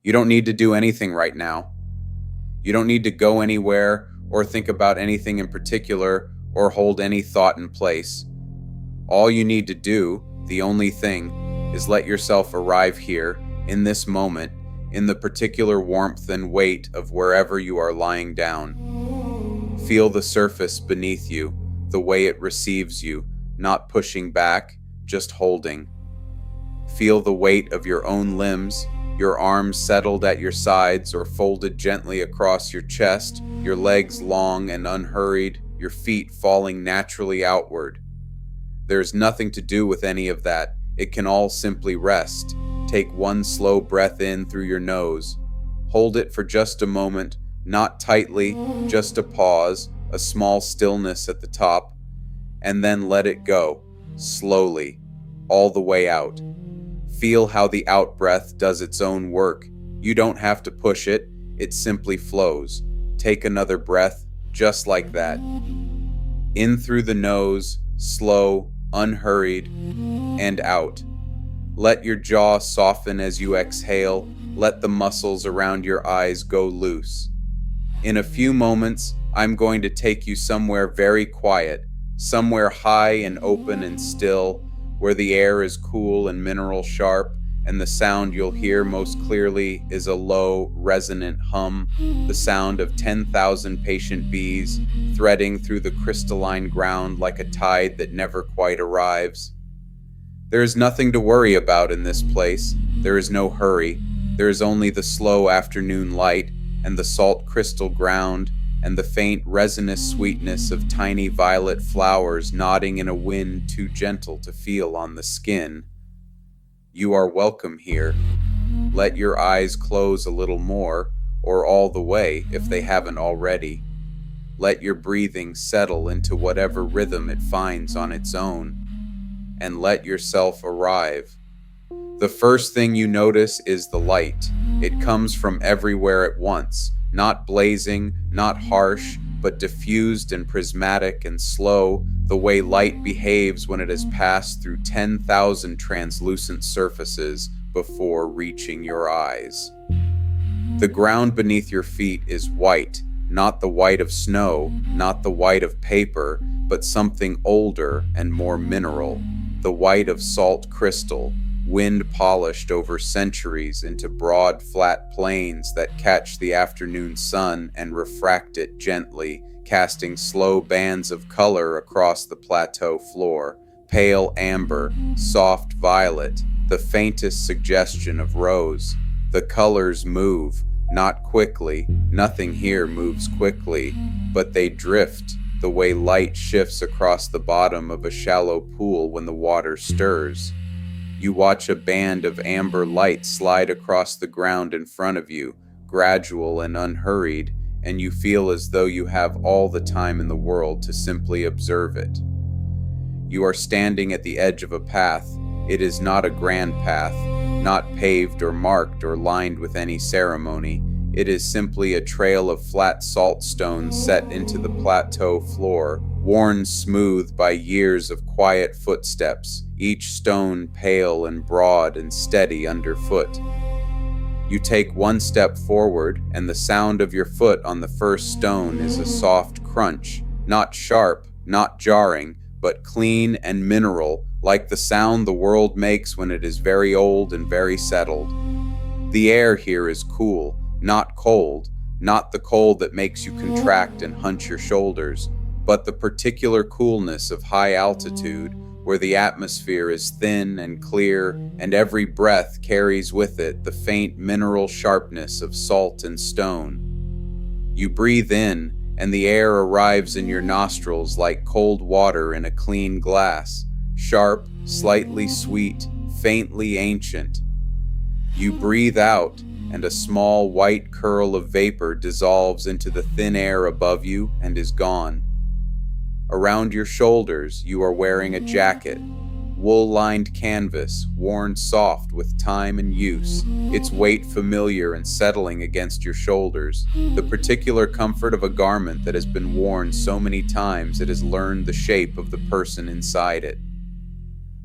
You don't need to do anything right now. You don't need to go anywhere or think about anything in particular or hold any thought in place. All you need to do, the only thing, is let yourself arrive here, in this moment, in the particular warmth and weight of wherever you are lying down. Feel the surface beneath you, the way it receives you, not pushing back, just holding. Feel the weight of your own limbs, your arms settled at your sides or folded gently across your chest, your legs long and unhurried, your feet falling naturally outward. There is nothing to do with any of that. It can all simply rest. Take one slow breath in through your nose. Hold it for just a moment, not tightly, just a pause, a small stillness at the top, and then let it go, slowly, all the way out. Feel how the out-breath does its own work. You don't have to push it, it simply flows. Take another breath, just like that. In through the nose, slow, unhurried, and out. Let your jaw soften as you exhale. Let the muscles around your eyes go loose. In a few moments, I'm going to take you somewhere very quiet, somewhere high and open and still, where the air is cool and mineral sharp, and the sound you'll hear most clearly is a low, resonant hum, the sound of 10,000 patient bees threading through the crystalline ground like a tide that never quite arrives. There is nothing to worry about in this place. There is no hurry. There is only the slow afternoon light and the salt crystal ground and the faint resinous sweetness of tiny violet flowers nodding in a wind too gentle to feel on the skin. You are welcome here. Let your eyes close a little more, or all the way if they haven't already. Let your breathing settle into whatever rhythm it finds on its own, and let yourself arrive. The first thing you notice is the light. It comes from everywhere at once, not blazing, not harsh, but diffused and prismatic and slow, the way light behaves when it has passed through 10,000 translucent surfaces before reaching your eyes. The ground beneath your feet is white, not the white of snow, not the white of paper, but something older and more mineral, the white of salt crystal, wind polished over centuries into broad, flat plains that catch the afternoon sun and refract it gently, casting slow bands of color across the plateau floor, pale amber, soft violet, the faintest suggestion of rose. The colors move, not quickly, nothing here moves quickly, but they drift, the way light shifts across the bottom of a shallow pool when the water stirs. You watch a band of amber light slide across the ground in front of you, gradual and unhurried, and you feel as though you have all the time in the world to simply observe it. You are standing at the edge of a path. It is not a grand path, not paved or marked or lined with any ceremony. It is simply a trail of flat salt stones set into the plateau floor, worn smooth by years of quiet footsteps, each stone pale and broad and steady underfoot. You take one step forward, and the sound of your foot on the first stone is a soft crunch, not sharp, not jarring, but clean and mineral, like the sound the world makes when it is very old and very settled. The air here is cool, not cold, not the cold that makes you contract and hunch your shoulders, but the particular coolness of high altitude, where the atmosphere is thin and clear, and every breath carries with it the faint mineral sharpness of salt and stone. You breathe in, and the air arrives in your nostrils like cold water in a clean glass, sharp, slightly sweet, faintly ancient. You breathe out, and a small white curl of vapor dissolves into the thin air above you and is gone. Around your shoulders, you are wearing a jacket, wool-lined canvas, worn soft with time and use, its weight familiar and settling against your shoulders, the particular comfort of a garment that has been worn so many times it has learned the shape of the person inside it.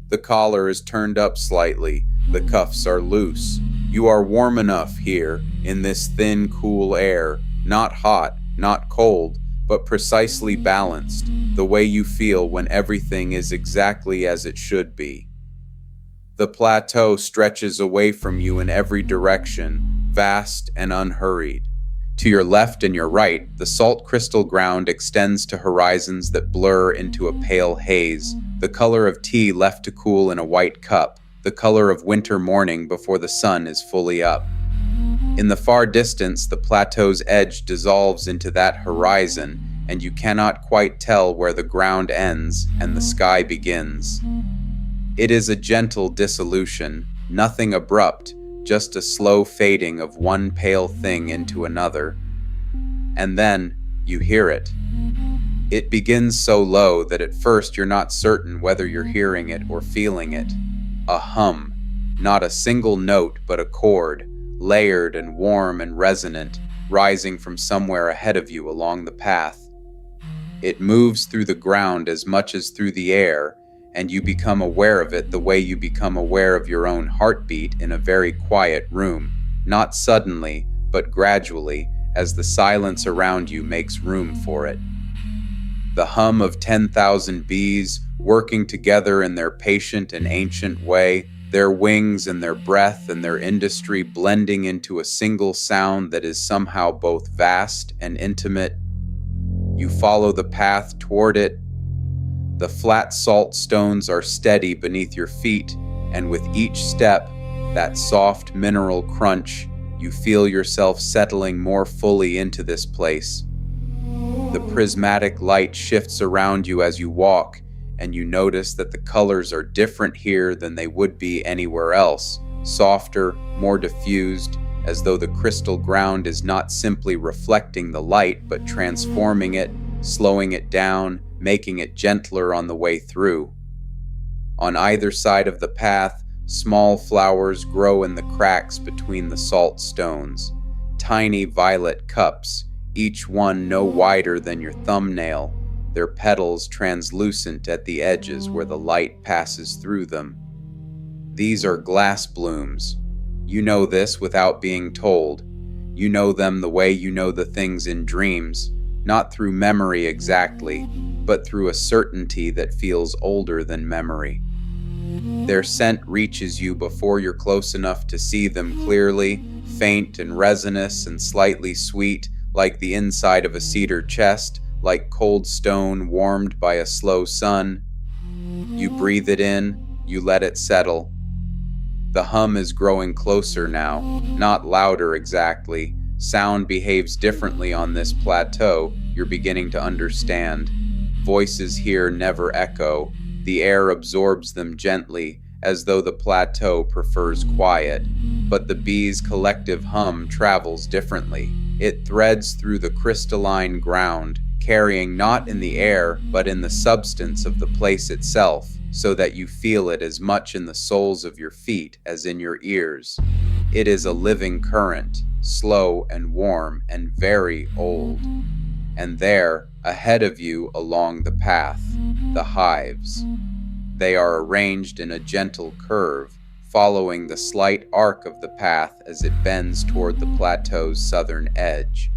The collar is turned up slightly, the cuffs are loose. You are warm enough here, in this thin, cool air, not hot, not cold, but precisely balanced, the way you feel when everything is exactly as it should be. The plateau stretches away from you in every direction, vast and unhurried. To your left and your right, the salt crystal ground extends to horizons that blur into a pale haze, the color of tea left to cool in a white cup, the color of winter morning before the sun is fully up. In the far distance, the plateau's edge dissolves into that horizon, and you cannot quite tell where the ground ends and the sky begins. It is a gentle dissolution, nothing abrupt, just a slow fading of one pale thing into another. And then, you hear it. It begins so low that at first you're not certain whether you're hearing it or feeling it. A hum, not a single note but a chord, layered and warm and resonant, rising from somewhere ahead of you along the path. It moves through the ground as much as through the air, and you become aware of it the way you become aware of your own heartbeat in a very quiet room, not suddenly, but gradually, as the silence around you makes room for it. The hum of 10,000 bees working together in their patient and ancient way, their wings and their breath and their industry blending into a single sound that is somehow both vast and intimate. You follow the path toward it. The flat salt stones are steady beneath your feet, and with each step, that soft mineral crunch, you feel yourself settling more fully into this place. The prismatic light shifts around you as you walk, and you notice that the colors are different here than they would be anywhere else, softer, more diffused, as though the crystal ground is not simply reflecting the light, but transforming it, slowing it down, making it gentler on the way through. On either side of the path, small flowers grow in the cracks between the salt stones, tiny violet cups, each one no wider than your thumbnail, their petals translucent at the edges where the light passes through them. These are glassblooms. You know this without being told. You know them the way you know the things in dreams, not through memory exactly, but through a certainty that feels older than memory. Their scent reaches you before you're close enough to see them clearly, faint and resinous and slightly sweet, like the inside of a cedar chest, like cold stone warmed by a slow sun. You breathe it in, you let it settle. The hum is growing closer now, not louder exactly. Sound behaves differently on this plateau, you're beginning to understand. Voices here never echo. The air absorbs them gently, as though the plateau prefers quiet. But the bees' collective hum travels differently. It threads through the crystalline ground, carrying not in the air, but in the substance of the place itself, so that you feel it as much in the soles of your feet as in your ears. It is a living current, slow and warm and very old. And there, ahead of you along the path, the hives. They are arranged in a gentle curve, following the slight arc of the path as it bends toward the plateau's southern edge.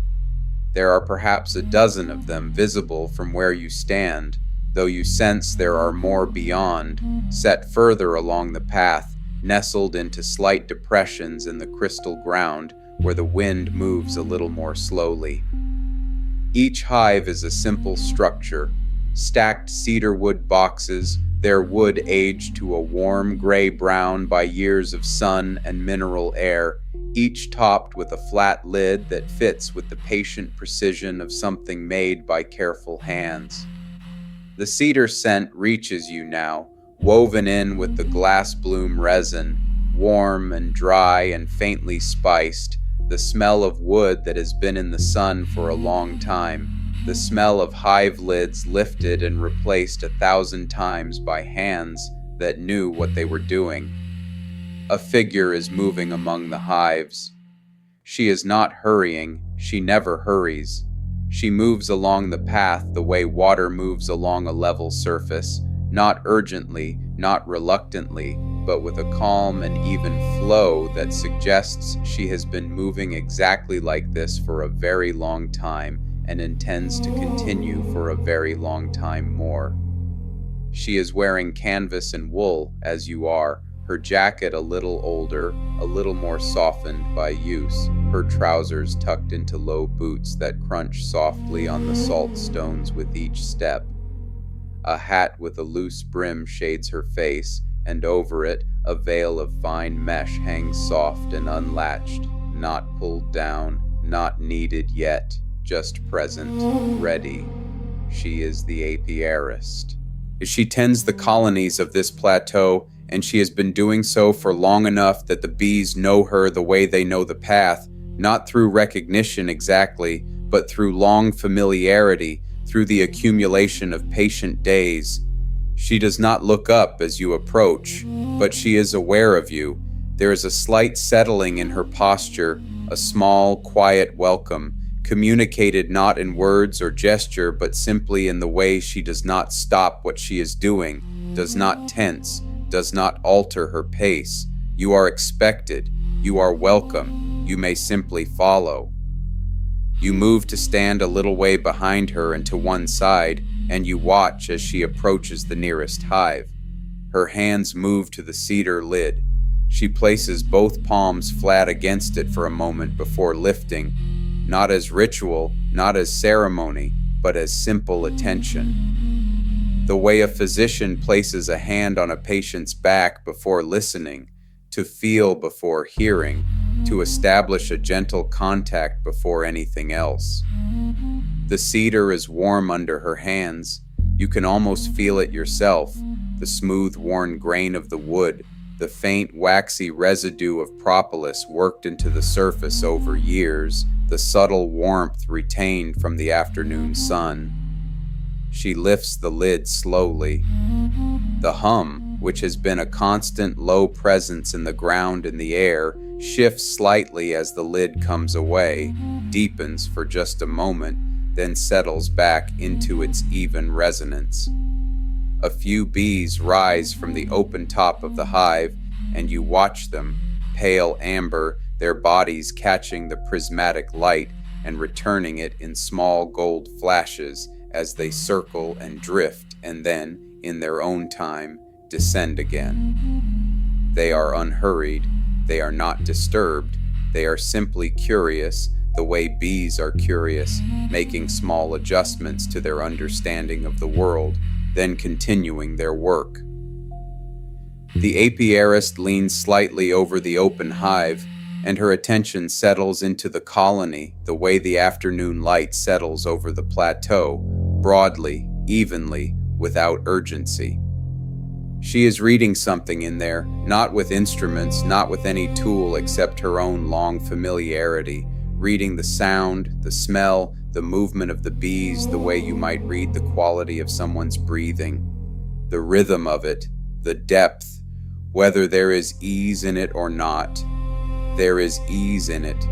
There are perhaps a dozen of them visible from where you stand, though you sense there are more beyond, set further along the path, nestled into slight depressions in the crystal ground where the wind moves a little more slowly. Each hive is a simple structure, stacked cedar-wood boxes, their wood aged to a warm gray-brown by years of sun and mineral air, each topped with a flat lid that fits with the patient precision of something made by careful hands. The cedar scent reaches you now, woven in with the glassbloom resin, warm and dry and faintly spiced, the smell of wood that has been in the sun for a long time, the smell of hive lids lifted and replaced 1,000 times by hands that knew what they were doing. A figure is moving among the hives. She is not hurrying, she never hurries. She moves along the path the way water moves along a level surface, not urgently, not reluctantly, but with a calm and even flow that suggests she has been moving exactly like this for a very long time and intends to continue for a very long time more. She is wearing canvas and wool, as you are, her jacket a little older, a little more softened by use, her trousers tucked into low boots that crunch softly on the salt stones with each step. A hat with a loose brim shades her face, and over it, a veil of fine mesh hangs soft and unlatched, not pulled down, not needed yet, just present, ready. She is the Apiarist. She tends the colonies of this plateau, and she has been doing so for long enough that the bees know her the way they know the path, not through recognition exactly, but through long familiarity, through the accumulation of patient days. She does not look up as you approach, but she is aware of you. There is a slight settling in her posture, a small, quiet welcome, communicated not in words or gesture, but simply in the way she does not stop what she is doing, does not tense, does not alter her pace. You are expected. You are welcome. You may simply follow. You move to stand a little way behind her and to one side, and you watch as she approaches the nearest hive. Her hands move to the cedar lid. She places both palms flat against it for a moment before lifting, not as ritual, not as ceremony, but as simple attention. The way a physician places a hand on a patient's back before listening, to feel before hearing, to establish a gentle contact before anything else. The cedar is warm under her hands. You can almost feel it yourself, the smooth, worn grain of the wood, the faint, waxy residue of propolis worked into the surface over years, the subtle warmth retained from the afternoon sun. She lifts the lid slowly. The hum, which has been a constant low presence in the ground and the air, shifts slightly as the lid comes away, deepens for just a moment, then settles back into its even resonance. A few bees rise from the open top of the hive, and you watch them, pale amber, their bodies catching the prismatic light and returning it in small gold flashes as they circle and drift and then, in their own time, descend again. They are unhurried. They are not disturbed. They are simply curious, the way bees are curious, making small adjustments to their understanding of the world, then continuing their work. The apiarist leans slightly over the open hive, and her attention settles into the colony the way the afternoon light settles over the plateau, broadly, evenly, without urgency. She is reading something in there, not with instruments, not with any tool except her own long familiarity, reading the sound, the smell, the movement of the bees the way you might read the quality of someone's breathing, the rhythm of it, the depth, whether there is ease in it or not. There is ease in it.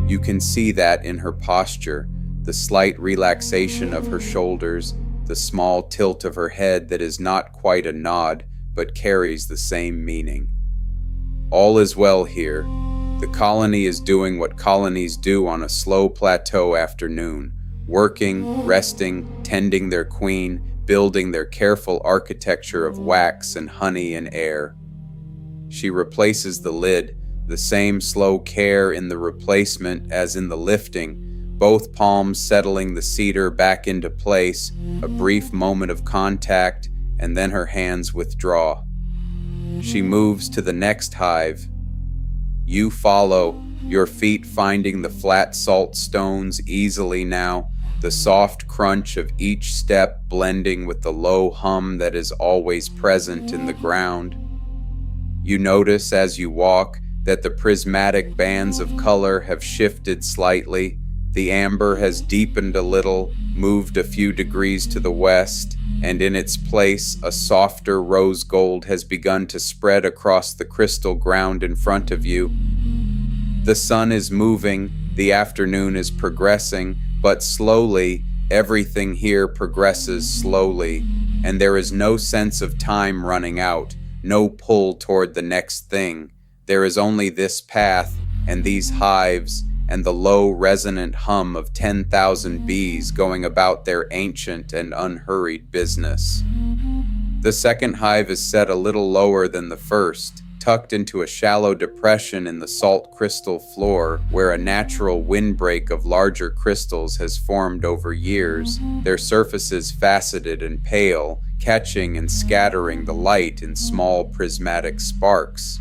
You can see that in her posture, the slight relaxation of her shoulders, the small tilt of her head that is not quite a nod, but carries the same meaning. All is well here. The colony is doing what colonies do on a slow plateau afternoon, working, resting, tending their queen, building their careful architecture of wax and honey and air. She replaces the lid, the same slow care in the replacement as in the lifting, both palms settling the cedar back into place, a brief moment of contact, and then her hands withdraw. She moves to the next hive. You follow, your feet finding the flat salt stones easily now, the soft crunch of each step blending with the low hum that is always present in the ground. You notice as you walk that the prismatic bands of color have shifted slightly. The amber has deepened a little, moved a few degrees to the west, and in its place a softer rose gold has begun to spread across the crystal ground in front of you. The sun is moving, the afternoon is progressing, but slowly, everything here progresses slowly. and there is no sense of time running out, no pull toward the next thing. There is only this path and these hives and the low resonant hum of 10,000 bees going about their ancient and unhurried business. The second hive is set a little lower than the first, tucked into a shallow depression in the salt crystal floor where a natural windbreak of larger crystals has formed over years, their surfaces faceted and pale, catching and scattering the light in small prismatic sparks.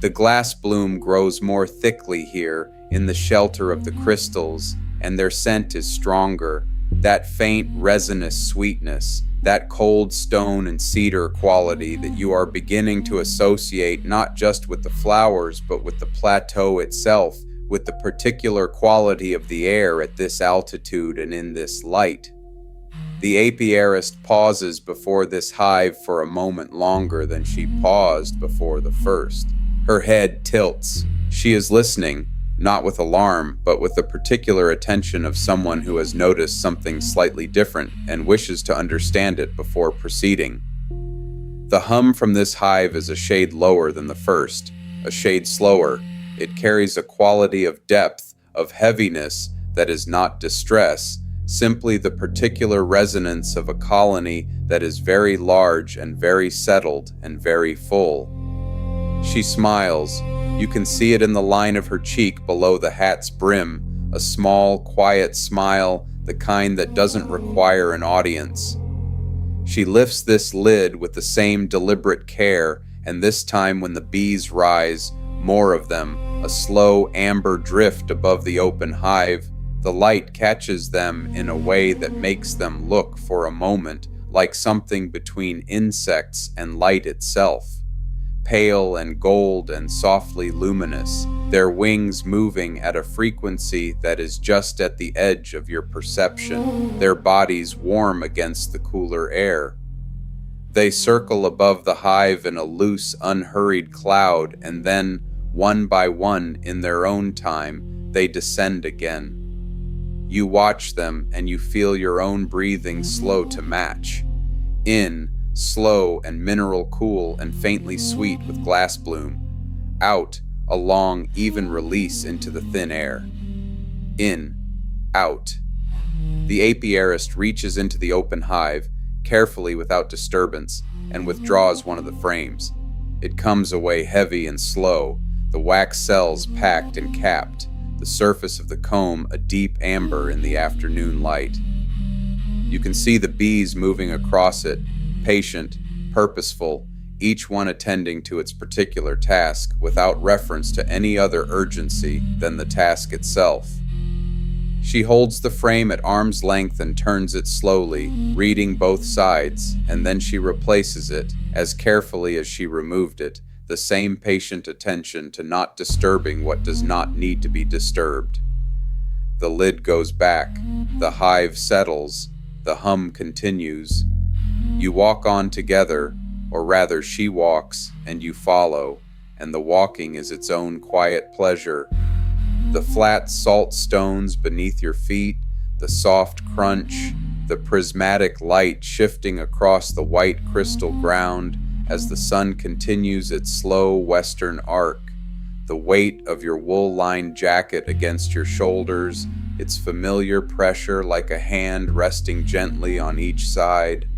The glassbloom grows more thickly here in the shelter of the crystals, and their scent is stronger, that faint resinous sweetness, that cold stone and cedar quality that you are beginning to associate not just with the flowers but with the plateau itself, with the particular quality of the air at this altitude and in this light. The apiarist pauses before this hive for a moment longer than she paused before the first. Her head tilts. She is listening, not with alarm, but with the particular attention of someone who has noticed something slightly different and wishes to understand it before proceeding. The hum from this hive is a shade lower than the first, a shade slower. It carries a quality of depth, of heaviness that is not distress, simply the particular resonance of a colony that is very large and very settled and very full. She smiles. You can see it in the line of her cheek below the hat's brim, a small, quiet smile, the kind that doesn't require an audience. She lifts this lid with the same deliberate care, and this time when the bees rise, more of them, a slow amber drift above the open hive, the light catches them in a way that makes them look for a moment like something between insects and light itself. Pale and gold and softly luminous, their wings moving at a frequency that is just at the edge of your perception, their bodies warm against the cooler air. They circle above the hive in a loose, unhurried cloud, and then, one by one, in their own time, they descend again. You watch them, and you feel your own breathing slow to match. In, slow and mineral cool and faintly sweet with glassbloom. Out, a long, even release into the thin air. In, out. The apiarist reaches into the open hive, carefully without disturbance, and withdraws one of the frames. It comes away heavy and slow, the wax cells packed and capped, the surface of the comb a deep amber in the afternoon light. You can see the bees moving across it, patient, purposeful, each one attending to its particular task without reference to any other urgency than the task itself. She holds the frame at arm's length and turns it slowly, reading both sides, and then she replaces it, as carefully as she removed it, the same patient attention to not disturbing what does not need to be disturbed. The lid goes back, the hive settles, the hum continues. You walk on together, or rather she walks, and you follow, and the walking is its own quiet pleasure. The flat salt stones beneath your feet, the soft crunch, the prismatic light shifting across the white crystal ground as the sun continues its slow western arc, the weight of your wool-lined jacket against your shoulders, its familiar pressure like a hand resting gently on each side,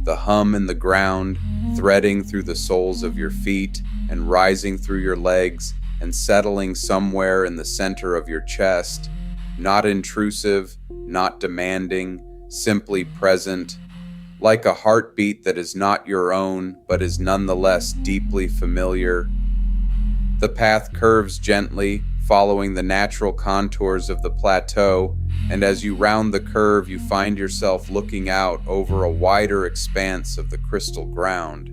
the hum in the ground, threading through the soles of your feet and rising through your legs and settling somewhere in the center of your chest, not intrusive, not demanding, simply present, like a heartbeat that is not your own but is nonetheless deeply familiar. The path curves gently, following the natural contours of the plateau, and as you round the curve you find yourself looking out over a wider expanse of the crystal ground.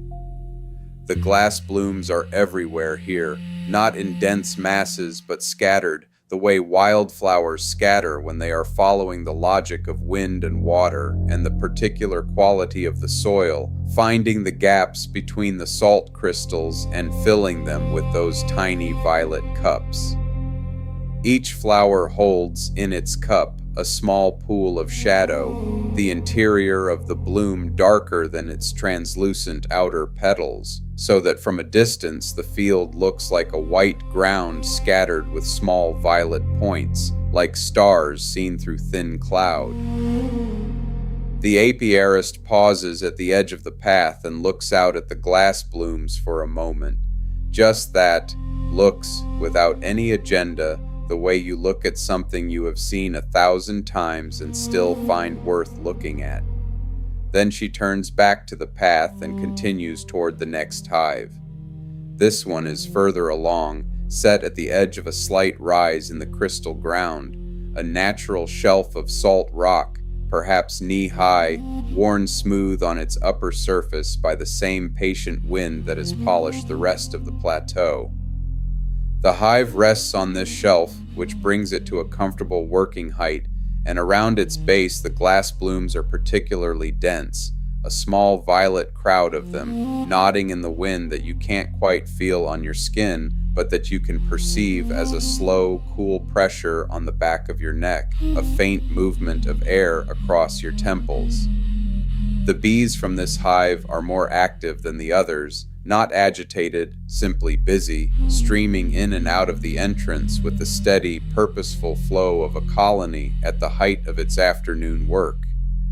The glassblooms are everywhere here, not in dense masses but scattered, the way wildflowers scatter when they are following the logic of wind and water and the particular quality of the soil, finding the gaps between the salt crystals and filling them with those tiny violet cups. Each flower holds in its cup a small pool of shadow, the interior of the bloom darker than its translucent outer petals, so that from a distance the field looks like a white ground scattered with small violet points, like stars seen through thin cloud. The apiarist pauses at the edge of the path and looks out at the glass blooms for a moment. Just that, looks without any agenda, the way you look at something you have seen 1,000 times and still find worth looking at. Then she turns back to the path and continues toward the next hive. This one is further along, set at the edge of a slight rise in the crystal ground, a natural shelf of salt rock, perhaps knee-high, worn smooth on its upper surface by the same patient wind that has polished the rest of the plateau. The hive rests on this shelf, which brings it to a comfortable working height, and around its base the glass blooms are particularly dense, a small violet crowd of them, nodding in the wind that you can't quite feel on your skin, but that you can perceive as a slow, cool pressure on the back of your neck, a faint movement of air across your temples. The bees from this hive are more active than the others, not agitated, simply busy, streaming in and out of the entrance with the steady, purposeful flow of a colony at the height of its afternoon work.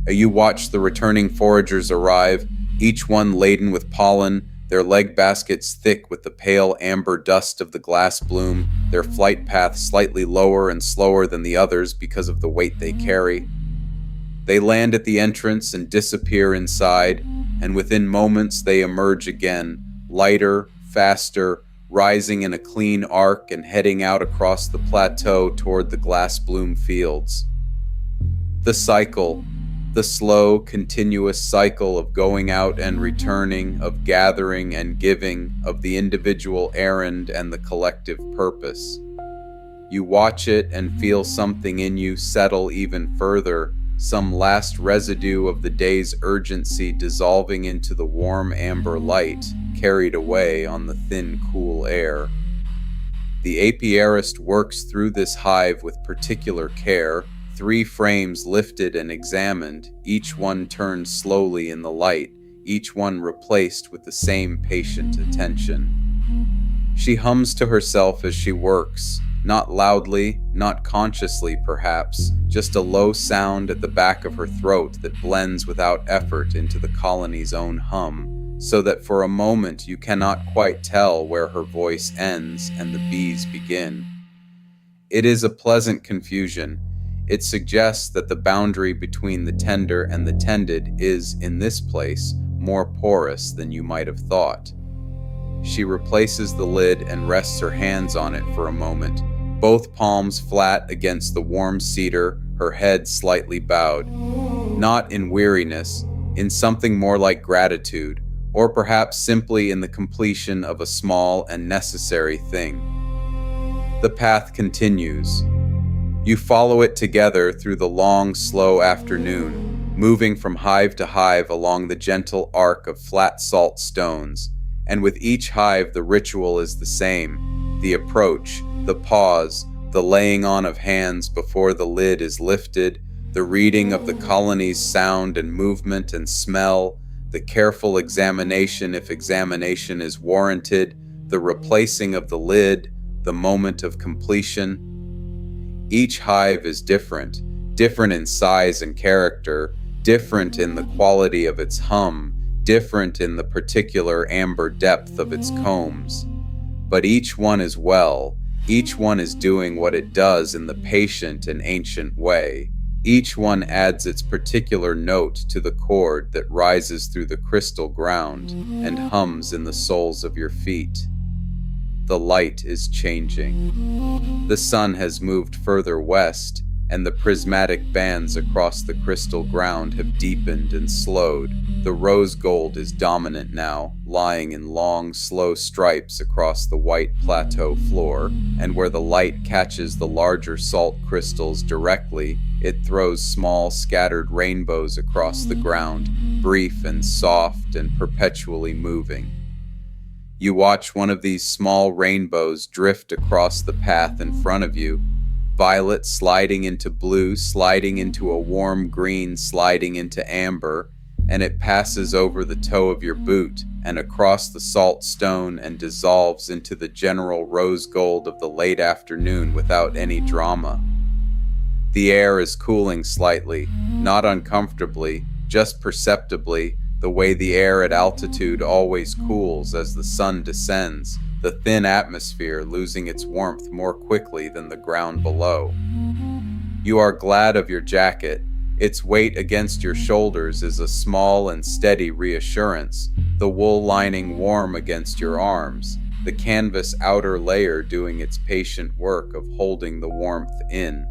You watch the returning foragers arrive, each one laden with pollen, their leg baskets thick with the pale amber dust of the glass bloom, their flight path slightly lower and slower than the others because of the weight they carry. They land at the entrance and disappear inside, and within moments they emerge again, lighter, faster, rising in a clean arc and heading out across the plateau toward the glass bloom fields. The cycle, the slow, continuous cycle of going out and returning, of gathering and giving, of the individual errand and the collective purpose. You watch it and feel something in you settle even further, some last residue of the day's urgency dissolving into the warm amber light, carried away on the thin, cool air. The apiarist works through this hive with particular care, 3 frames lifted and examined, each one turned slowly in the light, each one replaced with the same patient attention. She hums to herself as she works, not loudly, not consciously perhaps, just a low sound at the back of her throat that blends without effort into the colony's own hum, so that for a moment you cannot quite tell where her voice ends and the bees begin. It is a pleasant confusion. It suggests that the boundary between the tender and the tended is, in this place, more porous than you might have thought. She replaces the lid and rests her hands on it for a moment, both palms flat against the warm cedar, her head slightly bowed. Not in weariness, in something more like gratitude, or perhaps simply in the completion of a small and necessary thing. The path continues. You follow it together through the long, slow afternoon, moving from hive to hive along the gentle arc of flat salt stones, and with each hive the ritual is the same, the approach, the pause, the laying on of hands before the lid is lifted, the reading of the colony's sound and movement and smell, the careful examination if examination is warranted, the replacing of the lid, the moment of completion. Each hive is different in size and character, different in the quality of its hum, different in the particular amber depth of its combs. But each one is well, each one is doing what it does in the patient and ancient way. Each one adds its particular note to the chord that rises through the crystal ground and hums in the soles of your feet. The light is changing. The sun has moved further west, and the prismatic bands across the crystal ground have deepened and slowed. The rose gold is dominant now, lying in long, slow stripes across the white plateau floor, and where the light catches the larger salt crystals directly, it throws small, scattered rainbows across the ground, brief and soft and perpetually moving. You watch one of these small rainbows drift across the path in front of you, violet sliding into blue, sliding into a warm green, sliding into amber, and it passes over the toe of your boot and across the salt stone and dissolves into the general rose gold of the late afternoon without any drama. The air is cooling slightly, not uncomfortably, just perceptibly, the way the air at altitude always cools as the sun descends, the thin atmosphere losing its warmth more quickly than the ground below. You are glad of your jacket. Its weight against your shoulders is a small and steady reassurance, the wool lining warm against your arms, the canvas outer layer doing its patient work of holding the warmth in.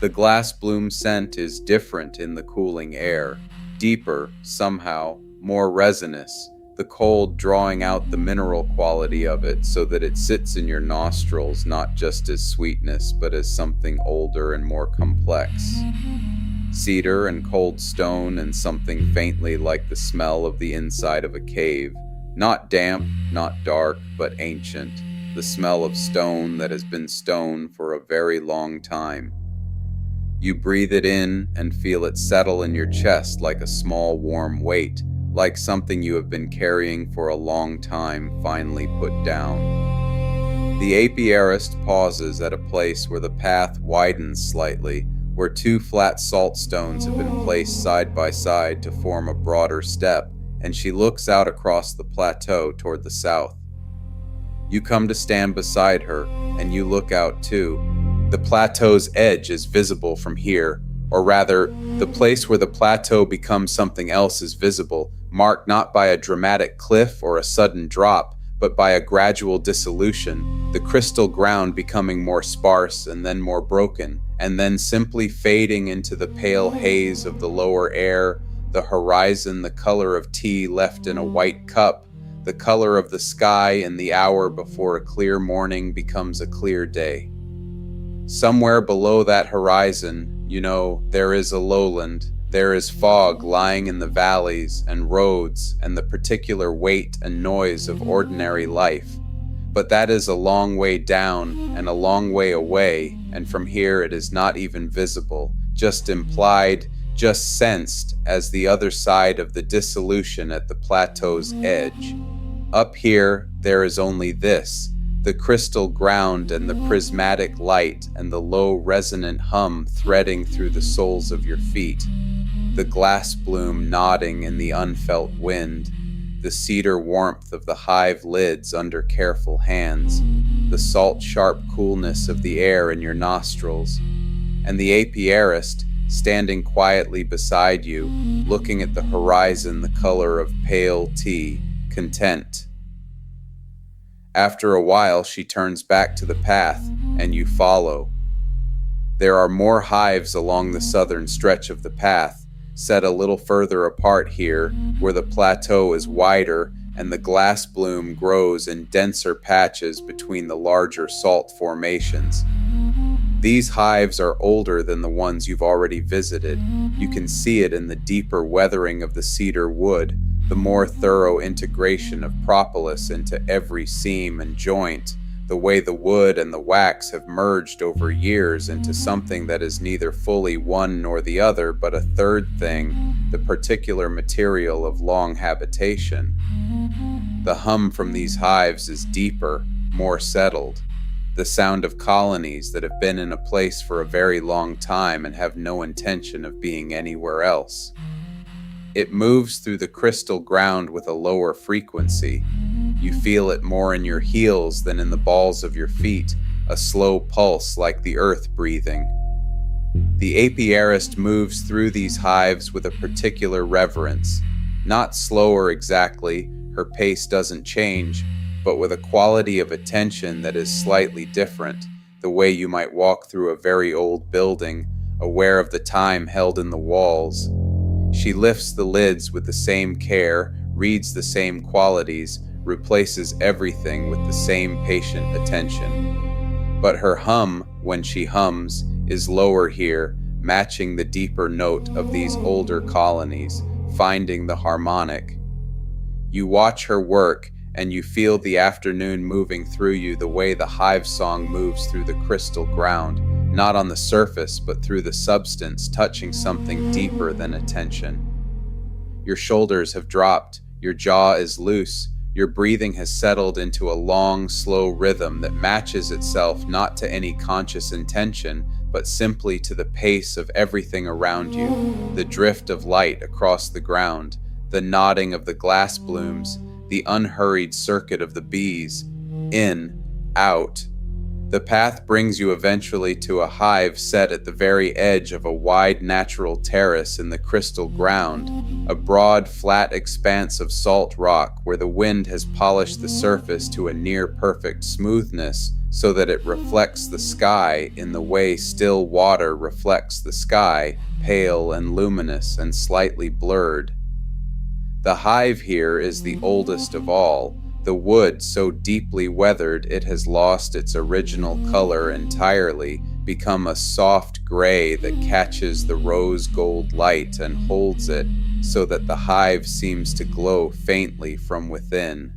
The Glassbloom scent is different in the cooling air, deeper, somehow, more resinous, the cold drawing out the mineral quality of it so that it sits in your nostrils not just as sweetness but as something older and more complex. Cedar and cold stone and something faintly like the smell of the inside of a cave, not damp, not dark, but ancient, the smell of stone that has been stone for a very long time. You breathe it in and feel it settle in your chest like a small warm weight, like something you have been carrying for a long time finally put down. The Apiarist pauses at a place where the path widens slightly, where two flat salt stones have been placed side by side to form a broader step, and she looks out across the plateau toward the south. You come to stand beside her, and you look out too. The plateau's edge is visible from here, or rather, the place where the plateau becomes something else is visible, marked not by a dramatic cliff or a sudden drop, but by a gradual dissolution, the crystal ground becoming more sparse and then more broken, and then simply fading into the pale haze of the lower air, the horizon the color of tea left in a white cup, the color of the sky in the hour before a clear morning becomes a clear day. Somewhere below that horizon, there is a lowland. There is fog lying in the valleys and roads and the particular weight and noise of ordinary life. But that is a long way down and a long way away, and from here it is not even visible, just implied, just sensed as the other side of the dissolution at the plateau's edge. Up here, there is only this, the crystal ground and the prismatic light and the low resonant hum threading through the soles of your feet, the glassbloom nodding in the unfelt wind, the cedar warmth of the hive lids under careful hands, the salt-sharp coolness of the air in your nostrils, and the apiarist standing quietly beside you, looking at the horizon the color of pale tea, content. After a while, she turns back to the path, and you follow. There are more hives along the southern stretch of the path, set a little further apart here, where the plateau is wider and the glassbloom grows in denser patches between the larger salt formations. These hives are older than the ones you've already visited. You can see it in the deeper weathering of the cedar wood, the more thorough integration of propolis into every seam and joint, the way the wood and the wax have merged over years into something that is neither fully one nor the other, but a third thing, the particular material of long habitation. The hum from these hives is deeper, more settled, the sound of colonies that have been in a place for a very long time and have no intention of being anywhere else. It moves through the crystal ground with a lower frequency. You feel it more in your heels than in the balls of your feet, a slow pulse like the earth breathing. The apiarist moves through these hives with a particular reverence, not slower exactly, her pace doesn't change, but with a quality of attention that is slightly different, the way you might walk through a very old building, aware of the time held in the walls. She lifts the lids with the same care, reads the same qualities, replaces everything with the same patient attention. But her hum, when she hums, is lower here, matching the deeper note of these older colonies, finding the harmonic. You watch her work, and you feel the afternoon moving through you the way the hive song moves through the crystal ground, not on the surface, but through the substance, touching something deeper than attention. Your shoulders have dropped, your jaw is loose, your breathing has settled into a long, slow rhythm that matches itself not to any conscious intention, but simply to the pace of everything around you, the drift of light across the ground, the nodding of the glass blooms, the unhurried circuit of the bees, in, out. The path brings you eventually to a hive set at the very edge of a wide natural terrace in the crystal ground, a broad, flat expanse of salt rock where the wind has polished the surface to a near-perfect smoothness so that it reflects the sky in the way still water reflects the sky, pale and luminous and slightly blurred. The hive here is the oldest of all, the wood so deeply weathered it has lost its original color entirely, become a soft gray that catches the rose gold light and holds it so that the hive seems to glow faintly from within.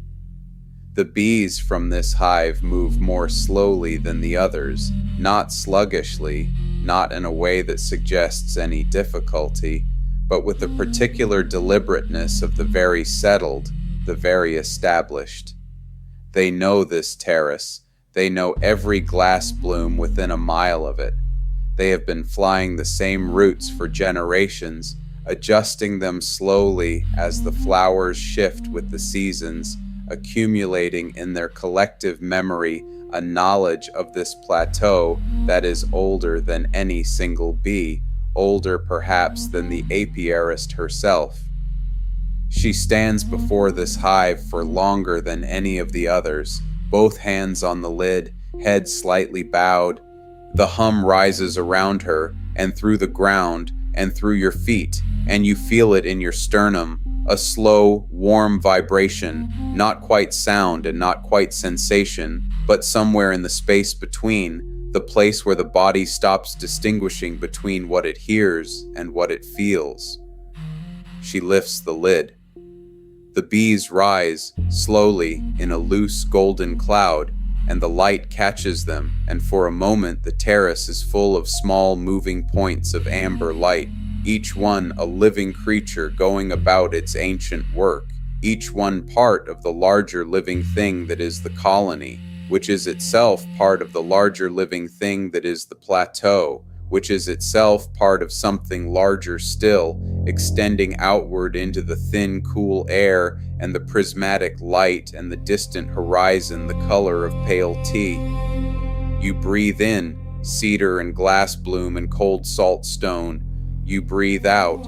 The bees from this hive move more slowly than the others, not sluggishly, not in a way that suggests any difficulty, but with the particular deliberateness of the very settled, the very established. They know this terrace. They know every glass bloom within a mile of it. They have been flying the same routes for generations, adjusting them slowly as the flowers shift with the seasons, accumulating in their collective memory a knowledge of this plateau that is older than any single bee, older perhaps than the Apiarist herself. She stands before this hive for longer than any of the others, both hands on the lid, head slightly bowed. The hum rises around her and through the ground and through your feet, and you feel it in your sternum, a slow, warm vibration, not quite sound and not quite sensation, but somewhere in the space between, the place where the body stops distinguishing between what it hears and what it feels. She lifts the lid. The bees rise, slowly, in a loose golden cloud, and the light catches them, and for a moment the terrace is full of small moving points of amber light, each one a living creature going about its ancient work, each one part of the larger living thing that is the colony, which is itself part of the larger living thing that is the plateau, which is itself part of something larger still, extending outward into the thin, cool air and the prismatic light and the distant horizon the color of pale tea. You breathe in cedar and glass bloom and cold salt stone. You breathe out.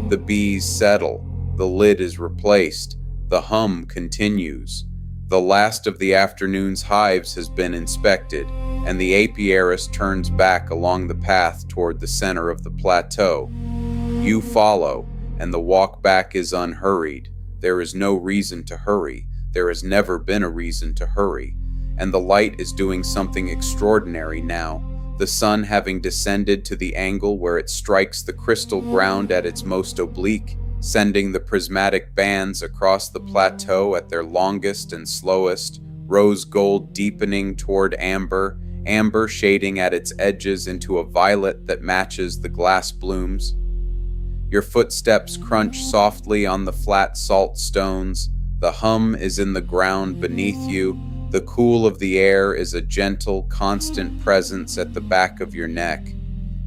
The bees settle. The lid is replaced. The hum continues. The last of the afternoon's hives has been inspected, and the apiarist turns back along the path toward the center of the plateau. You follow, and the walk back is unhurried. There is no reason to hurry. There has never been a reason to hurry. And the light is doing something extraordinary now, the sun having descended to the angle where it strikes the crystal ground at its most oblique, sending the prismatic bands across the plateau at their longest and slowest, rose gold deepening toward amber, amber shading at its edges into a violet that matches the glass blooms. Your footsteps crunch softly on the flat salt stones. The hum is in the ground beneath you. The cool of the air is a gentle, constant presence at the back of your neck.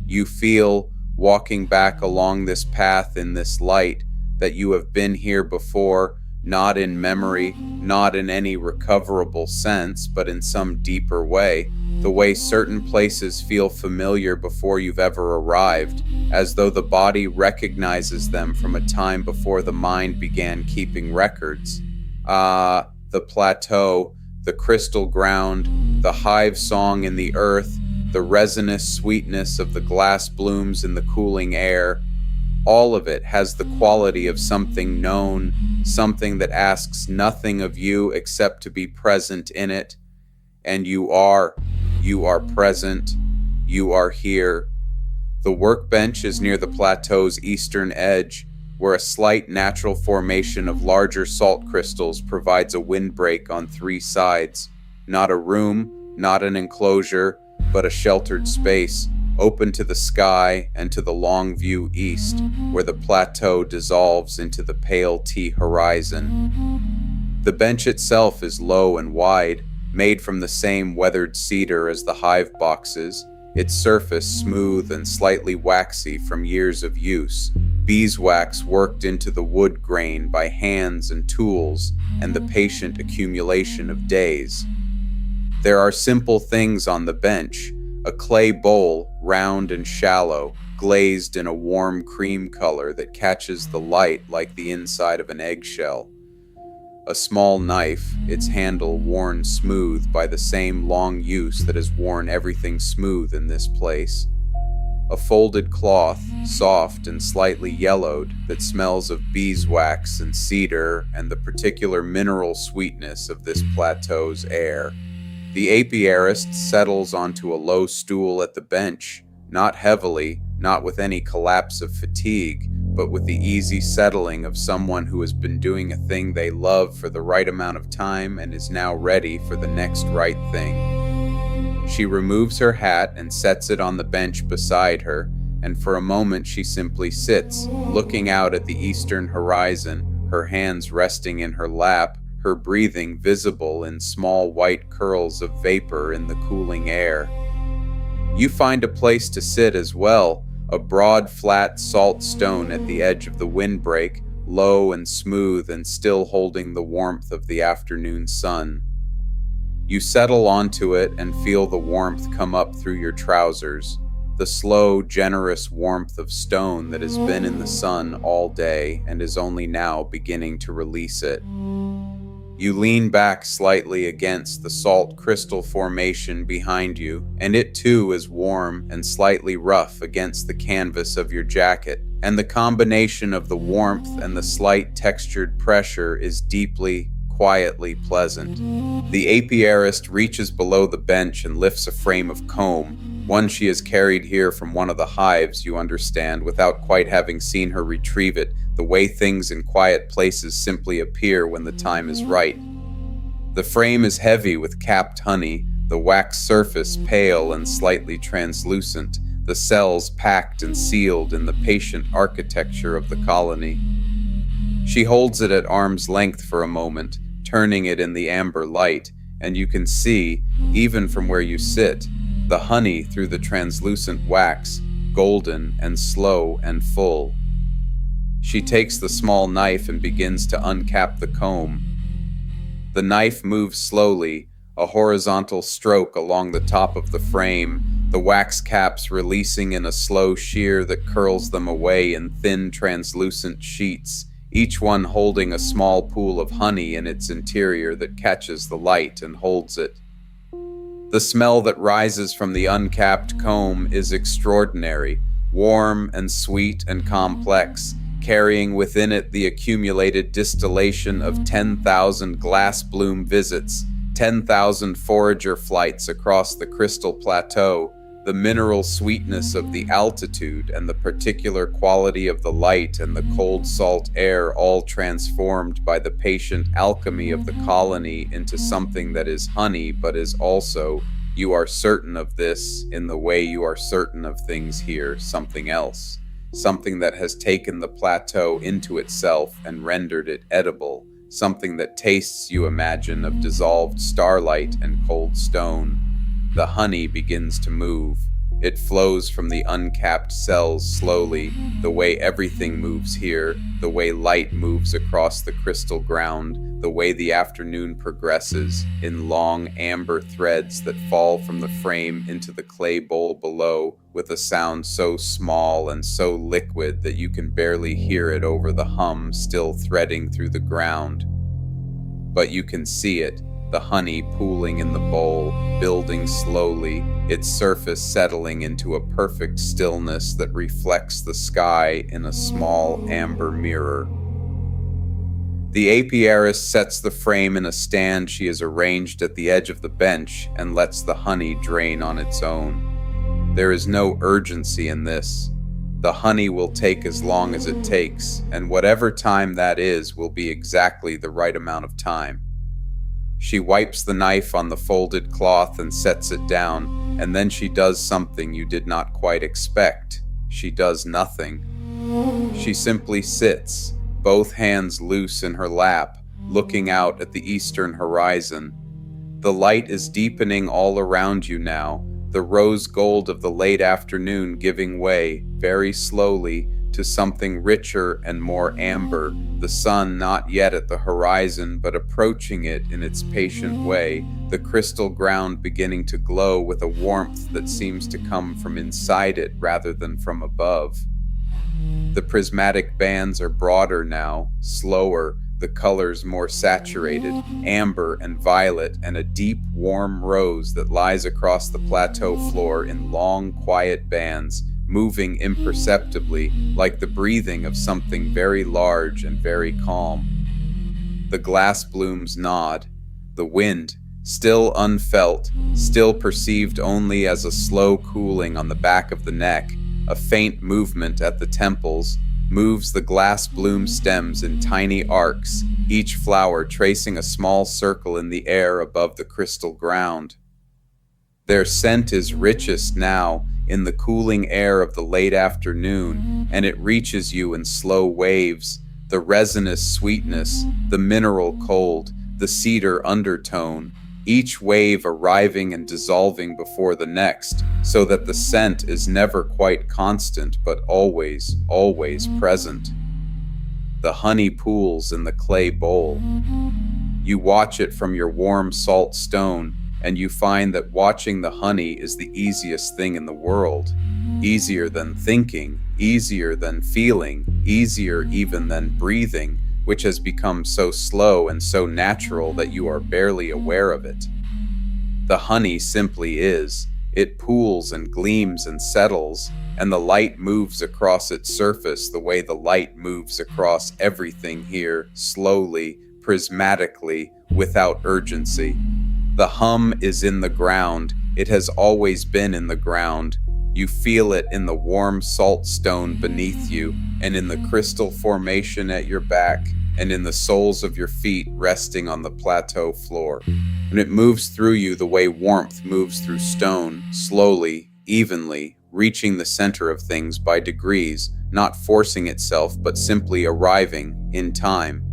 You feel, walking back along this path in this light, that you have been here before, not in memory, not in any recoverable sense, but in some deeper way, the way certain places feel familiar before you've ever arrived, as though the body recognizes them from a time before the mind began keeping records. Ah, the plateau, the crystal ground, the hive song in the earth, the resinous sweetness of the glass blooms in the cooling air, all of it has the quality of something known, something that asks nothing of you except to be present in it. And you are present, you are here. The workbench is near the plateau's eastern edge, where a slight natural formation of larger salt crystals provides a windbreak on three sides. Not a room, not an enclosure, but a sheltered space, open to the sky and to the long view east, where the plateau dissolves into the pale tea horizon. The bench itself is low and wide, made from the same weathered cedar as the hive boxes, its surface smooth and slightly waxy from years of use, beeswax worked into the wood grain by hands and tools and the patient accumulation of days. There are simple things on the bench: a clay bowl, round and shallow, glazed in a warm cream color that catches the light like the inside of an eggshell. A small knife, its handle worn smooth by the same long use that has worn everything smooth in this place. A folded cloth, soft and slightly yellowed, that smells of beeswax and cedar and the particular mineral sweetness of this plateau's air. The apiarist settles onto a low stool at the bench, not heavily, not with any collapse of fatigue, but with the easy settling of someone who has been doing a thing they love for the right amount of time and is now ready for the next right thing. She removes her hat and sets it on the bench beside her, and for a moment she simply sits, looking out at the eastern horizon, her hands resting in her lap, her breathing visible in small white curls of vapor in the cooling air. You find a place to sit as well, a broad, flat salt stone at the edge of the windbreak, low and smooth and still holding the warmth of the afternoon sun. You settle onto it and feel the warmth come up through your trousers, the slow, generous warmth of stone that has been in the sun all day and is only now beginning to release it. You lean back slightly against the salt crystal formation behind you, and it too is warm and slightly rough against the canvas of your jacket, and the combination of the warmth and the slight textured pressure is deeply, quietly pleasant. The apiarist reaches below the bench and lifts a frame of comb, one she has carried here from one of the hives, you understand, without quite having seen her retrieve it, the way things in quiet places simply appear when the time is right. The frame is heavy with capped honey, the wax surface pale and slightly translucent, the cells packed and sealed in the patient architecture of the colony. She holds it at arm's length for a moment, turning it in the amber light, and you can see, even from where you sit, the honey through the translucent wax, golden and slow and full. She takes the small knife and begins to uncap the comb. The knife moves slowly, a horizontal stroke along the top of the frame, the wax caps releasing in a slow shear that curls them away in thin, translucent sheets, each one holding a small pool of honey in its interior that catches the light and holds it. The smell that rises from the uncapped comb is extraordinary, warm and sweet and complex, carrying within it the accumulated distillation of 10,000 Glassbloom visits, 10,000 forager flights across the crystal plateau, the mineral sweetness of the altitude and the particular quality of the light and the cold salt air, all transformed by the patient alchemy of the colony into something that is honey but is also, you are certain of this in the way you are certain of things here, something else. Something that has taken the plateau into itself and rendered it edible, something that tastes, you imagine, of dissolved starlight and cold stone. The honey begins to move. It flows from the uncapped cells slowly, the way everything moves here, the way light moves across the crystal ground, the way the afternoon progresses, in long amber threads that fall from the frame into the clay bowl below, with a sound so small and so liquid that you can barely hear it over the hum still threading through the ground. But you can see it, the honey pooling in the bowl, building slowly, its surface settling into a perfect stillness that reflects the sky in a small amber mirror. The apiarist sets the frame in a stand she has arranged at the edge of the bench and lets the honey drain on its own. There is no urgency in this. The honey will take as long as it takes, and whatever time that is will be exactly the right amount of time. She wipes the knife on the folded cloth and sets it down, And then she does something you did not quite expect. She does nothing. She simply sits, both hands loose in her lap, looking out at the eastern horizon. The light is deepening all around you now, the rose gold of the late afternoon giving way, very slowly, to something richer and more amber, the sun not yet at the horizon but approaching it in its patient way, the crystal ground beginning to glow with a warmth that seems to come from inside it rather than from above. The prismatic bands are broader now, slower, the colors more saturated, amber and violet, and a deep, warm rose that lies across the plateau floor in long, quiet bands, moving imperceptibly, like the breathing of something very large and very calm. The glassblooms nod. The wind, still unfelt, still perceived only as a slow cooling on the back of the neck, a faint movement at the temples, moves the glassbloom stems in tiny arcs, each flower tracing a small circle in the air above the crystal ground. Their scent is richest now, in the cooling air of the late afternoon, and it reaches you in slow waves, the resinous sweetness, the mineral cold, the cedar undertone, each wave arriving and dissolving before the next, so that the scent is never quite constant but always, always present. The honey pools in the clay bowl. You watch it from your warm salt stone, and you find that watching the honey is the easiest thing in the world. Easier than thinking, easier than feeling, easier even than breathing, which has become so slow and so natural that you are barely aware of it. The honey simply is. It pools and gleams and settles, and the light moves across its surface the way the light moves across everything here, slowly, prismatically, without urgency. The hum is in the ground. It has always been in the ground. You feel it in the warm salt stone beneath you, and in the crystal formation at your back, and in the soles of your feet resting on the plateau floor. And it moves through you the way warmth moves through stone, slowly, evenly, reaching the center of things by degrees, not forcing itself but simply arriving in time.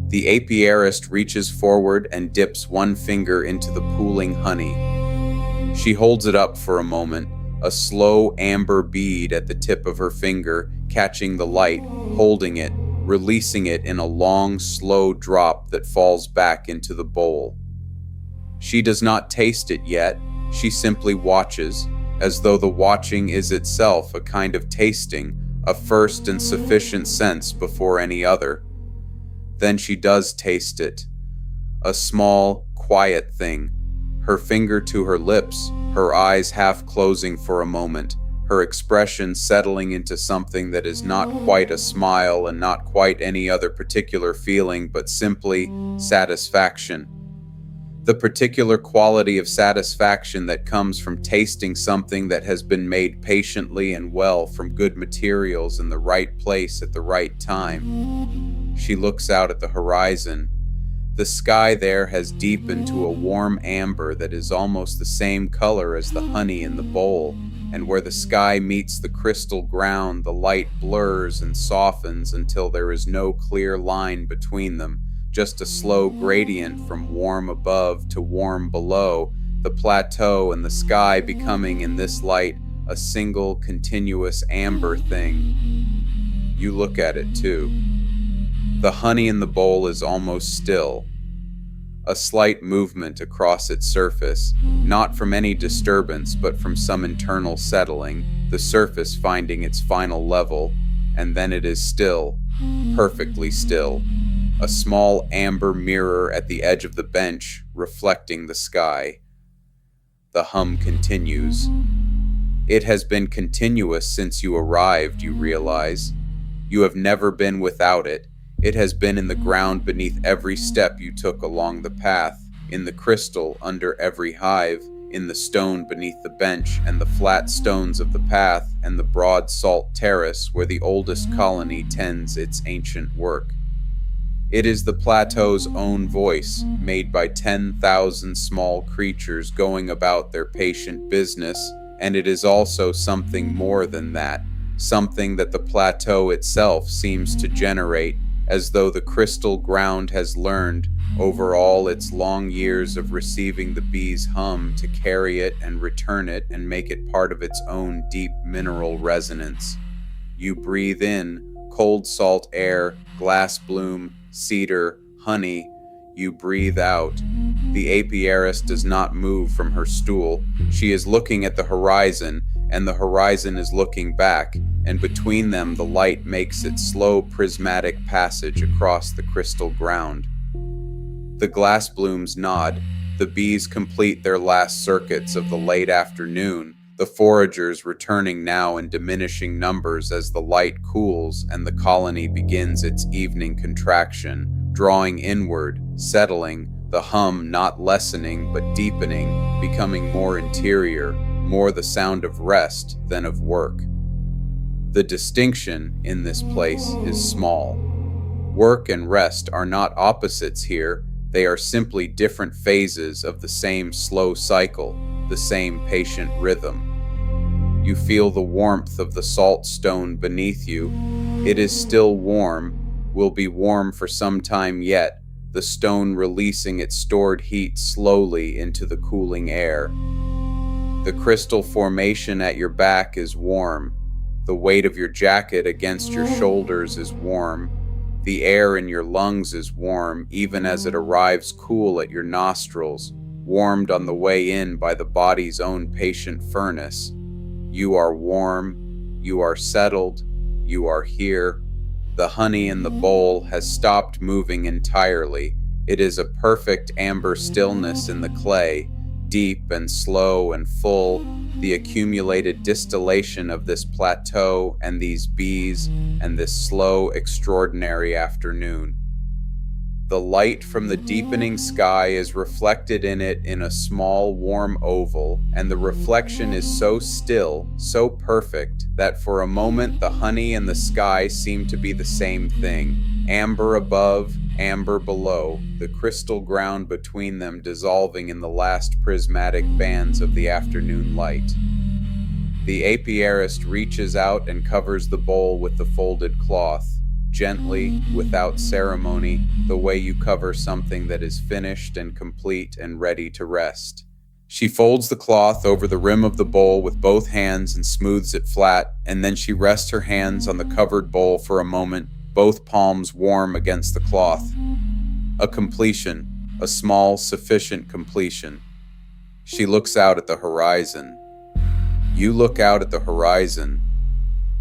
The Apiarist reaches forward and dips one finger into the pooling honey. She holds it up for a moment, a slow amber bead at the tip of her finger, catching the light, holding it, releasing it in a long, slow drop that falls back into the bowl. She does not taste it yet. She simply watches, as though the watching is itself a kind of tasting, a first and sufficient sense before any other. Then she does taste it. A small, quiet thing. Her finger to her lips, her eyes half closing for a moment, her expression settling into something that is not quite a smile and not quite any other particular feeling, but simply satisfaction. The particular quality of satisfaction that comes from tasting something that has been made patiently and well from good materials in the right place at the right time. She looks out at the horizon. The sky there has deepened to a warm amber that is almost the same color as the honey in the bowl, and where the sky meets the crystal ground, the light blurs and softens until there is no clear line between them, just a slow gradient from warm above to warm below, the plateau and the sky becoming in this light a single continuous amber thing. You look at it too. The honey in the bowl is almost still. A slight movement across its surface, not from any disturbance but from some internal settling, the surface finding its final level, and then it is still, perfectly still. A small amber mirror at the edge of the bench, reflecting the sky. The hum continues. It has been continuous since you arrived, you realize. You have never been without it. It has been in the ground beneath every step you took along the path, in the crystal under every hive, in the stone beneath the bench and the flat stones of the path and the broad salt terrace where the oldest colony tends its ancient work. It is the plateau's own voice, made by 10,000 small creatures going about their patient business, and it is also something more than that, something that the plateau itself seems to generate, as though the crystal ground has learned, over all its long years of receiving the bee's hum, to carry it and return it and make it part of its own deep mineral resonance. You breathe in cold salt air, glassbloom, cedar, honey. You breathe out. The apiarist does not move from her stool. She is looking at the horizon, and the horizon is looking back, and between them the light makes its slow prismatic passage across the crystal ground. The glassblooms nod. The bees complete their last circuits of the late afternoon, the foragers returning now in diminishing numbers as the light cools and the colony begins its evening contraction, drawing inward, settling, the hum not lessening but deepening, becoming more interior, more the sound of rest than of work. The distinction in this place is small. Work and rest are not opposites here, they are simply different phases of the same slow cycle, the same patient rhythm. You feel the warmth of the salt stone beneath you. It is still warm, will be warm for some time yet, the stone releasing its stored heat slowly into the cooling air. The crystal formation at your back is warm. The weight of your jacket against your shoulders is warm. The air in your lungs is warm, even as it arrives cool at your nostrils, warmed on the way in by the body's own patient furnace. You are warm, you are settled, you are here. The honey in the bowl has stopped moving entirely. It is a perfect amber stillness in the clay, deep and slow and full, the accumulated distillation of this plateau and these bees and this slow, extraordinary afternoon. The light from the deepening sky is reflected in it in a small, warm oval, and the reflection is so still, so perfect, that for a moment the honey and the sky seem to be the same thing, amber above, amber below, the crystal ground between them dissolving in the last prismatic bands of the afternoon light. The apiarist reaches out and covers the bowl with the folded cloth, gently, without ceremony, the way you cover something that is finished and complete and ready to rest. She folds the cloth over the rim of the bowl with both hands and smooths it flat, and then she rests her hands on the covered bowl for a moment, both palms warm against the cloth. A completion, a small, sufficient completion. She looks out at the horizon. You look out at the horizon.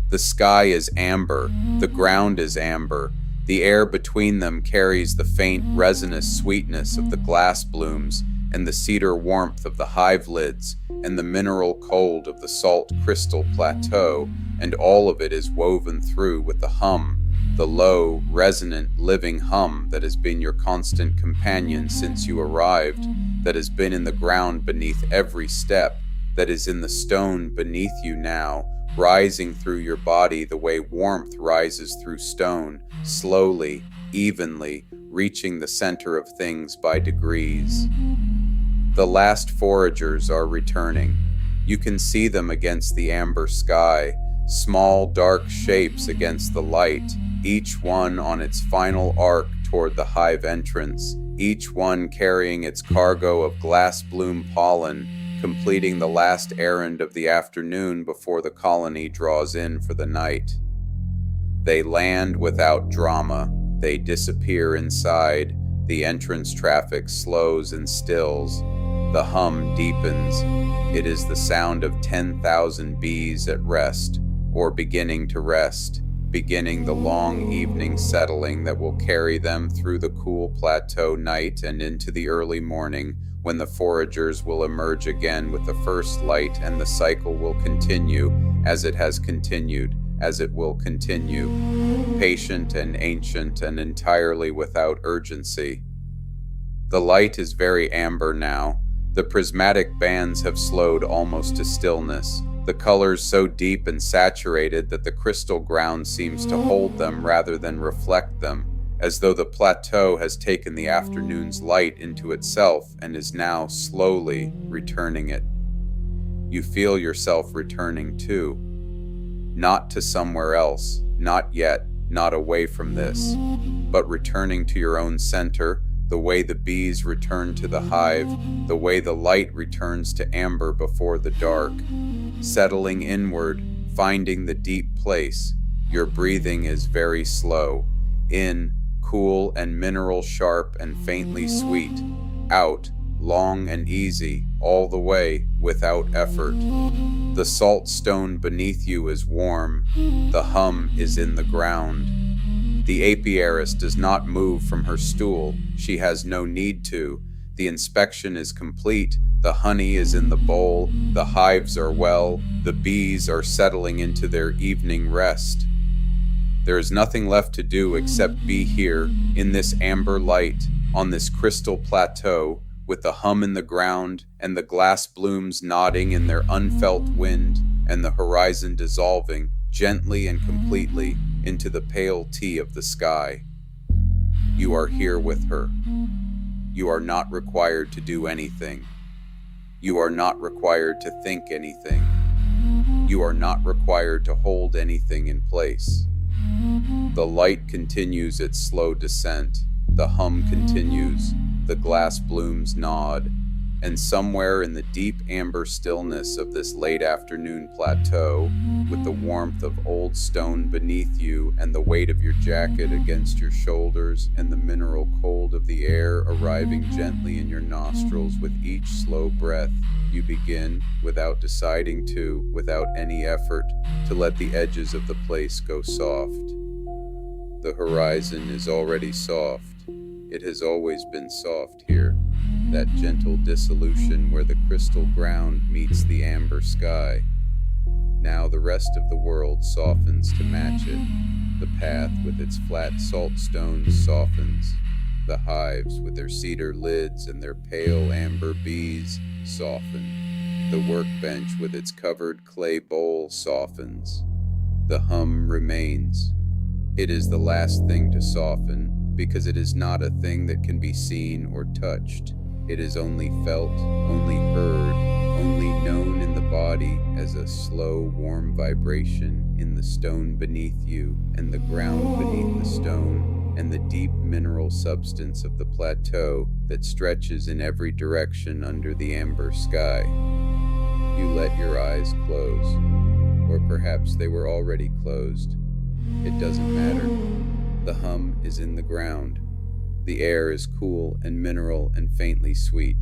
The sky is amber, the ground is amber, the air between them carries the faint resinous sweetness of the glassblooms and the cedar warmth of the hive lids and the mineral cold of the salt crystal plateau, and all of it is woven through with the hum, the low, resonant, living hum that has been your constant companion since you arrived, that has been in the ground beneath every step, that is in the stone beneath you now, rising through your body the way warmth rises through stone, slowly, evenly, reaching the center of things by degrees. The last foragers are returning. You can see them against the amber sky, small dark shapes against the light, each one on its final arc toward the hive entrance, each one carrying its cargo of glassbloom pollen, completing the last errand of the afternoon before the colony draws in for the night. They land without drama. They disappear inside. The entrance traffic slows and stills. The hum deepens. It is the sound of 10,000 bees at rest, or beginning to rest, beginning the long evening settling that will carry them through the cool plateau night and into the early morning, when the foragers will emerge again with the first light, and the cycle will continue as it has continued, as it will continue, patient and ancient and entirely without urgency. The light is very amber now. The prismatic bands have slowed almost to stillness, the colors so deep and saturated that the crystal ground seems to hold them rather than reflect them, as though the plateau has taken the afternoon's light into itself and is now slowly returning it. You feel yourself returning too. Not to somewhere else, not yet, not away from this, but returning to your own center, the way the bees return to the hive, the way the light returns to amber before the dark. Settling inward, finding the deep place. Your breathing is very slow. In, cool and mineral sharp and faintly sweet. Out, long and easy, all the way, without effort. The salt stone beneath you is warm. The hum is in the ground. The apiarist does not move from her stool. She has no need to. The inspection is complete. The honey is in the bowl. The hives are well. The bees are settling into their evening rest. There is nothing left to do except be here, in this amber light, on this crystal plateau, with the hum in the ground, and the glass blooms nodding in their unfelt wind, and the horizon dissolving, gently and completely, into the pale tea of the sky. You are here with her. You are not required to do anything. You are not required to think anything. You are not required to hold anything in place. The light continues its slow descent. The hum continues. The glass blooms nod. And somewhere in the deep amber stillness of this late afternoon plateau, with the warmth of old stone beneath you and the weight of your jacket against your shoulders and the mineral cold of the air arriving gently in your nostrils with each slow breath, you begin, without deciding to, without any effort, to let the edges of the place go soft. The horizon is already soft. It has always been soft here. That gentle dissolution where the crystal ground meets the amber sky. Now the rest of the world softens to match it. The path with its flat salt stones softens. The hives with their cedar lids and their pale amber bees soften. The workbench with its covered clay bowl softens. The hum remains. It is the last thing to soften, because it is not a thing that can be seen or touched. It is only felt, only heard, only known in the body as a slow, warm vibration in the stone beneath you, and the ground beneath the stone, and the deep mineral substance of the plateau that stretches in every direction under the amber sky. You let your eyes close, or perhaps they were already closed. It doesn't matter. The hum is in the ground. The air is cool and mineral and faintly sweet.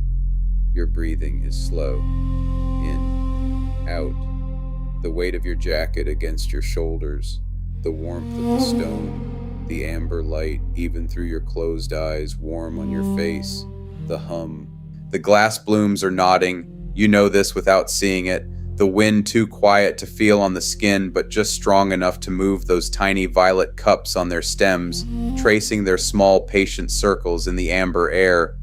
Your breathing is slow. In, out. The weight of your jacket against your shoulders. The warmth of the stone. The amber light, even through your closed eyes, warm on your face. The hum. The glass blooms are nodding. You know this without seeing it. The wind too quiet to feel on the skin, but just strong enough to move those tiny violet cups on their stems, tracing their small patient circles in the amber air.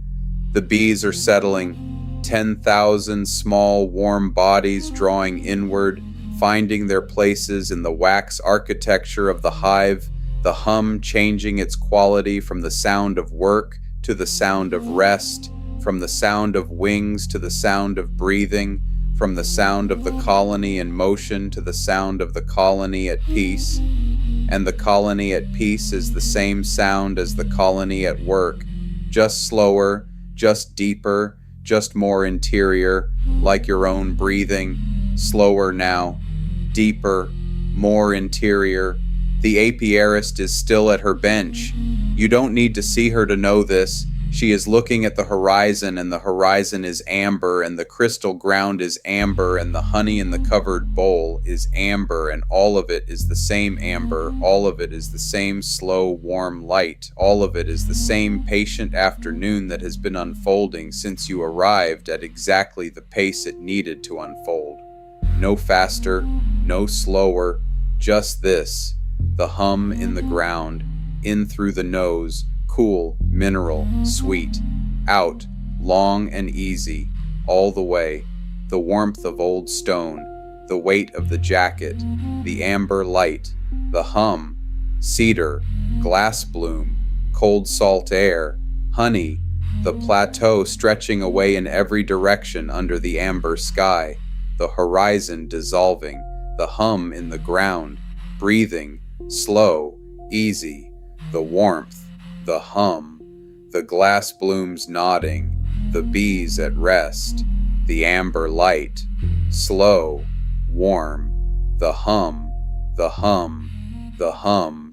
The bees are settling, 10,000 small warm bodies drawing inward, finding their places in the wax architecture of the hive, the hum changing its quality from the sound of work to the sound of rest, from the sound of wings to the sound of breathing, from the sound of the colony in motion to the sound of the colony at peace. And the colony at peace is the same sound as the colony at work, just slower, just deeper, just more interior, like your own breathing, slower now, deeper, more interior. The apiarist is still at her bench. You don't need to see her to know this. She is looking at the horizon, and the horizon is amber, and the crystal ground is amber, and the honey in the covered bowl is amber, and all of it is the same amber, all of it is the same slow, warm light, all of it is the same patient afternoon that has been unfolding since you arrived at exactly the pace it needed to unfold. No faster, no slower, just this, the hum in the ground, in through the nose, cool, mineral, sweet, out, long and easy, all the way, the warmth of old stone, the weight of the jacket, the amber light, the hum, cedar, glass bloom, cold salt air, honey, the plateau stretching away in every direction under the amber sky, the horizon dissolving, the hum in the ground, breathing, slow, easy, the warmth, the hum, the glass blooms nodding, the bees at rest, the amber light, slow, warm, the hum, the hum, the hum.